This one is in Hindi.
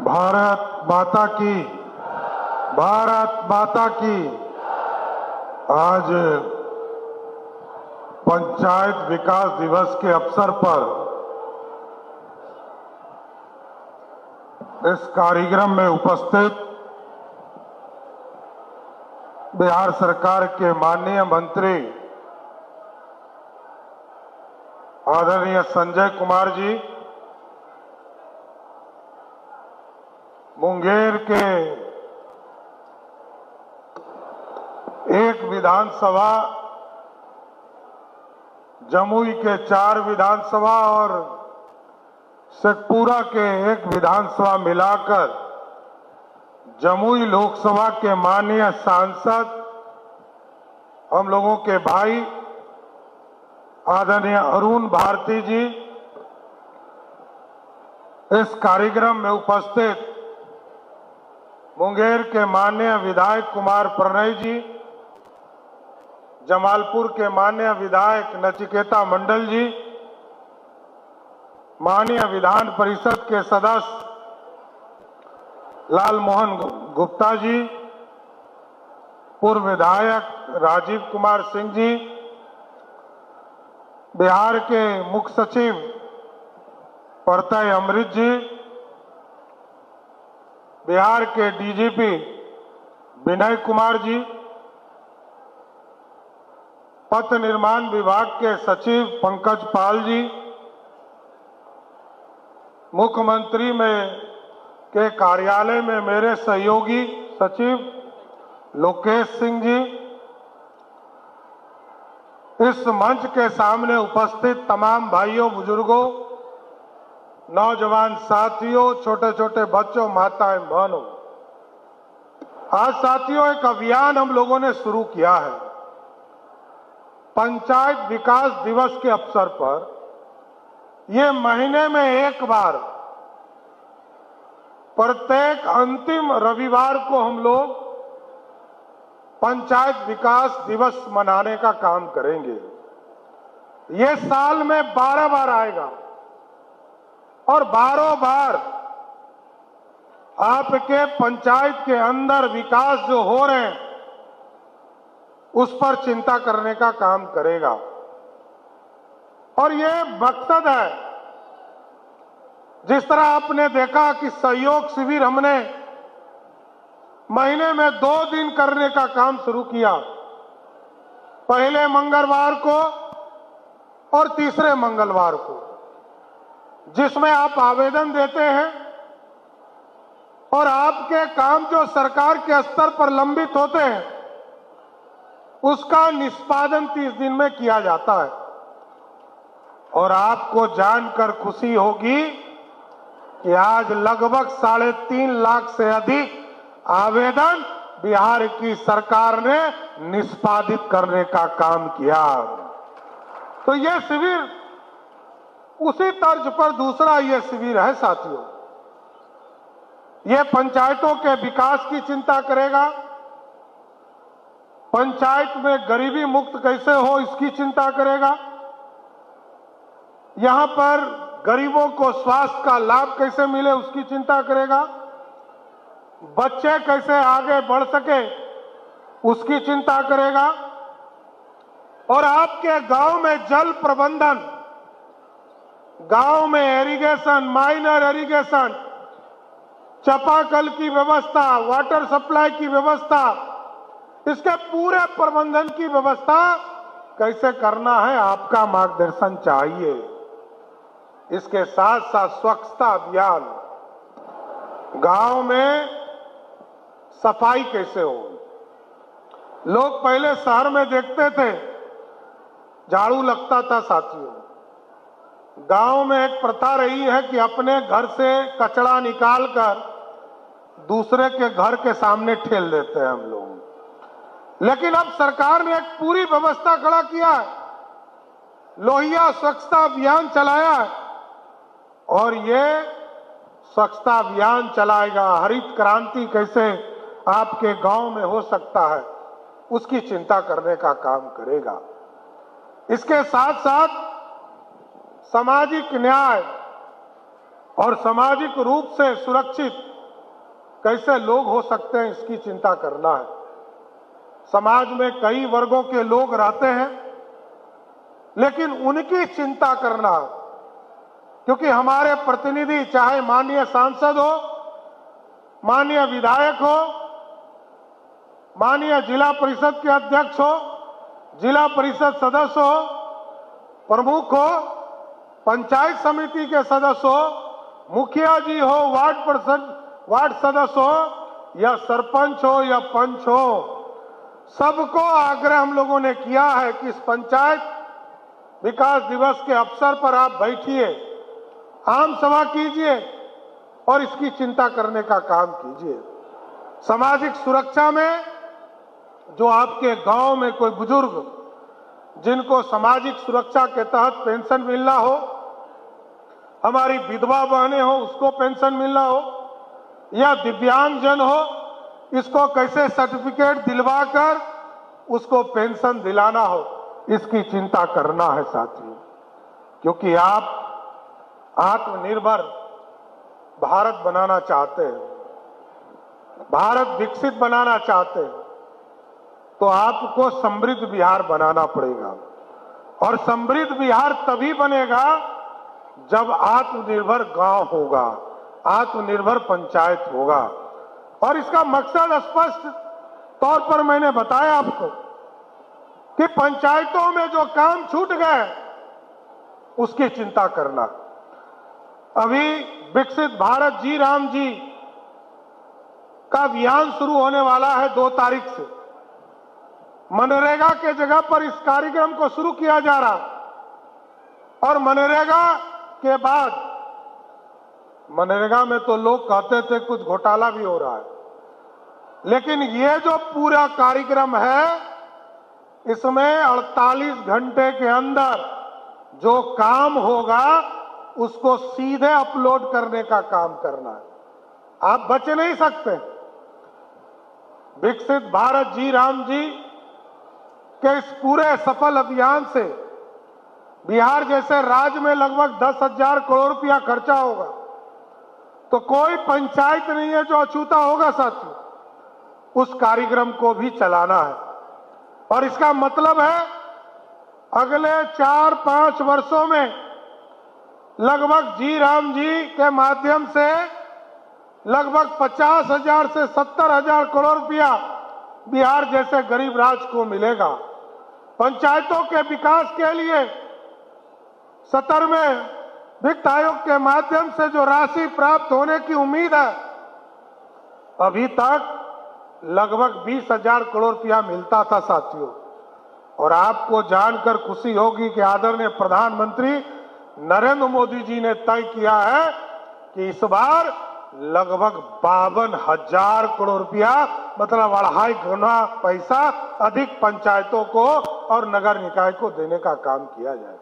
भारत माता की, भारत माता की। आज पंचायत विकास दिवस के अवसर पर इस कार्यक्रम में उपस्थित बिहार सरकार के माननीय मंत्री आदरणीय संजय कुमार जी, मुंगेर के एक विधानसभा, जमुई के 4 विधानसभा और शेखपुरा के एक विधानसभा मिलाकर जमुई लोकसभा के माननीय सांसद, हम लोगों के भाई आदरणीय अरुण भारती जी, इस कार्यक्रम में उपस्थित मुंगेर के माननीय विधायक कुमार प्रणय जी, जमालपुर के माननीय विधायक नचिकेता मंडल जी, माननीय विधान परिषद के सदस्य लाल मोहन गुप्ता जी, पूर्व विधायक राजीव कुमार सिंह जी, बिहार के मुख्य सचिव प्रत्यय अमृत जी, बिहार के डीजीपी विनय कुमार जी, पथ निर्माण विभाग के सचिव पंकज पाल जी, मुख्यमंत्री के कार्यालय में मेरे सहयोगी सचिव लोकेश सिंह जी, इस मंच के सामने उपस्थित तमाम भाइयों, बुजुर्गों, नौजवान साथियों, छोटे छोटे बच्चों, माताएं, बहनों, आज साथियों एक अभियान हम लोगों ने शुरू किया है। पंचायत विकास दिवस के अवसर पर ये महीने में एक बार प्रत्येक अंतिम रविवार को हम लोग पंचायत विकास दिवस मनाने का काम करेंगे। ये साल में 12 बार आएगा और 12 बार आपके पंचायत के अंदर विकास जो हो रहे हैं उस पर चिंता करने का काम करेगा। और ये मकसद है, जिस तरह आपने देखा कि सहयोग शिविर हमने महीने में 2 दिन करने का काम शुरू किया, पहले मंगलवार को और तीसरे मंगलवार को, जिसमें आप आवेदन देते हैं और आपके काम जो सरकार के स्तर पर लंबित होते हैं उसका निष्पादन 30 दिन में किया जाता है। और आपको जानकर खुशी होगी कि आज लगभग 3.5 लाख से अधिक आवेदन बिहार की सरकार ने निष्पादित करने का काम किया। तो यह शिविर उसी तर्ज पर दूसरा यह शिविर है साथियों। यह पंचायतों के विकास की चिंता करेगा, पंचायत में गरीबी मुक्त कैसे हो इसकी चिंता करेगा, यहां पर गरीबों को स्वास्थ्य का लाभ कैसे मिले उसकी चिंता करेगा, बच्चे कैसे आगे बढ़ सके उसकी चिंता करेगा, और आपके गांव में जल प्रबंधन, गांव में इरिगेशन, माइनर इरिगेशन, चापाकल की व्यवस्था, वाटर सप्लाई की व्यवस्था, इसके पूरे प्रबंधन की व्यवस्था कैसे करना है, आपका मार्गदर्शन चाहिए। इसके साथ साथ स्वच्छता अभियान, गांव में सफाई कैसे हो। लोग पहले शहर में देखते थे झाड़ू लगता था साथियों, गांव में एक प्रथा रही है कि अपने घर से कचरा निकालकर दूसरे के घर के सामने ठेल देते हैं हम लोग। लेकिन अब सरकार ने एक पूरी व्यवस्था खड़ा किया है, लोहिया स्वच्छता अभियान चलाया है, और ये स्वच्छता अभियान चलाएगा। हरित क्रांति कैसे आपके गांव में हो सकता है उसकी चिंता करने का काम करेगा। इसके साथ साथ सामाजिक न्याय और सामाजिक रूप से सुरक्षित कैसे लोग हो सकते हैं, इसकी चिंता करना है। समाज में कई वर्गों के लोग रहते हैं, लेकिन उनकी चिंता करना, क्योंकि हमारे प्रतिनिधि चाहे माननीय सांसद हो, माननीय विधायक हो, माननीय जिला परिषद के अध्यक्ष हो, जिला परिषद सदस्य हो, प्रमुख हो, पंचायत समिति के सदस्य हो, मुखिया जी हो, वार्ड सदस्य हो, या सरपंच हो या पंच हो, सबको आग्रह हम लोगों ने किया है कि इस पंचायत विकास दिवस के अवसर पर आप बैठिए, आम सभा कीजिए और इसकी चिंता करने का काम कीजिए। सामाजिक सुरक्षा में जो आपके गांव में कोई बुजुर्ग जिनको सामाजिक सुरक्षा के तहत पेंशन मिलना हो, हमारी विधवा बहनें हो उसको पेंशन मिलना हो, या दिव्यांगजन हो, इसको कैसे सर्टिफिकेट दिलवाकर उसको पेंशन दिलाना हो, इसकी चिंता करना है साथियों। क्योंकि आप आत्मनिर्भर भारत बनाना चाहते हैं, भारत विकसित बनाना चाहते हैं, तो आपको समृद्ध बिहार बनाना पड़ेगा। और समृद्ध बिहार तभी बनेगा जब आत्मनिर्भर गांव होगा, आत्मनिर्भर पंचायत होगा। और इसका मकसद स्पष्ट तौर पर मैंने बताया आपको कि पंचायतों में जो काम छूट गए उसकी चिंता करना। अभी विकसित भारत जी राम जी का अभियान शुरू होने वाला है 2 तारीख से। मनरेगा के जगह पर इस कार्यक्रम को शुरू किया जा रहा। और मनरेगा के बाद, मनरेगा में तो लोग कहते थे कुछ घोटाला भी हो रहा है, लेकिन ये जो पूरा कार्यक्रम है इसमें 48 घंटे के अंदर जो काम होगा उसको सीधे अपलोड करने का काम करना है। आप बच नहीं सकते। विकसित भारत जी राम जी के इस पूरे सफल अभियान से बिहार जैसे राज्य में लगभग 10,000 करोड़ रुपया खर्चा होगा। तो कोई पंचायत नहीं है जो अछूता होगा साथियों। उस कार्यक्रम को भी चलाना है और इसका मतलब है अगले 4-5 वर्षों में लगभग जी राम जी के माध्यम से लगभग 50,000 से 70,000 करोड़ रुपया बिहार जैसे गरीब राज्य को मिलेगा। पंचायतों के विकास के लिए 17वें वित्त आयोग के माध्यम से जो राशि प्राप्त होने की उम्मीद है, अभी तक लगभग 20,000 करोड़ रुपया मिलता था साथियों। और आपको जानकर खुशी होगी कि आदरणीय प्रधानमंत्री नरेंद्र मोदी जी ने तय किया है कि इस बार लगभग 52,000 करोड़ रुपया, मतलब 2.5 गुना पैसा अधिक पंचायतों को और नगर निकाय को देने का काम किया जाए।